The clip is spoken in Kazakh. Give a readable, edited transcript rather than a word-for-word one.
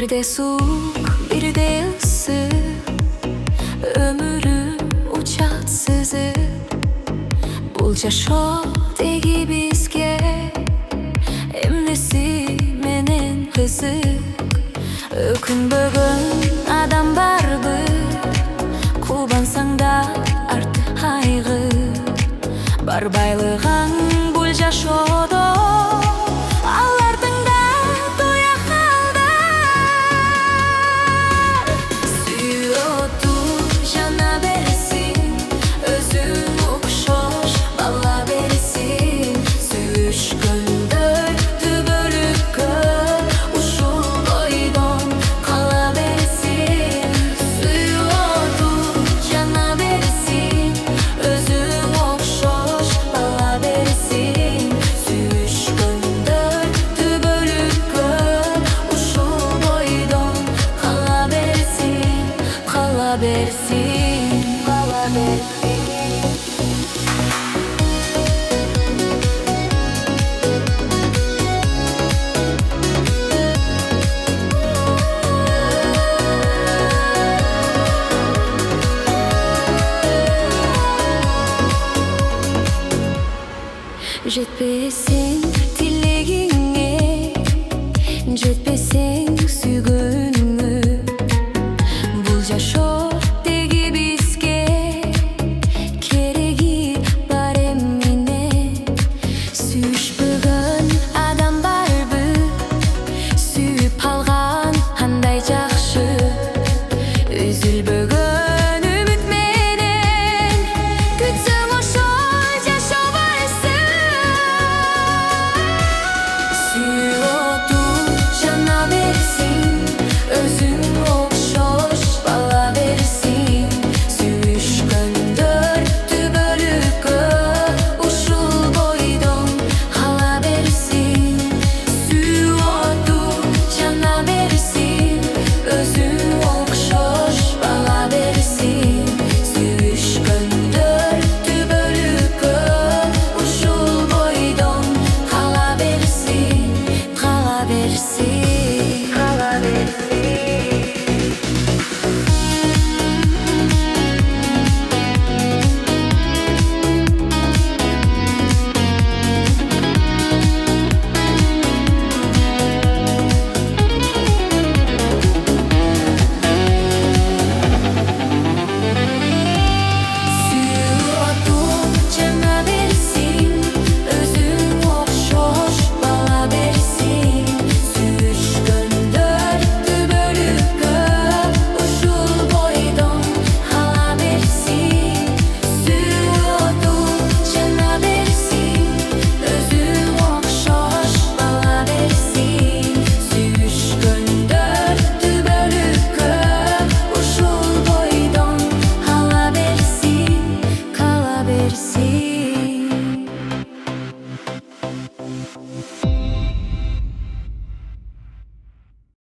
Bir de soğuk, bir de ısı. Ömrüm uçat sizi. Bulca şodegi bizge. Emnesi menen hızı. Ökün bugün adam barбы. Kubansang da artı haygı. Бар байлығың bulca şodo. Алардың да тоя қалды. Сүйету жана бересің. Өзің оқшош бала бересің. Сүйішкөндөй түбөлүккө. Ушул ойдон кала бересің. Сүйету жана бересің. Өзің оқшош бала бересің. Сүйішкөндөй түбөлүккө. Ушул ойдон кала бересің. Кала бересің. Кала бересің. Жетпесе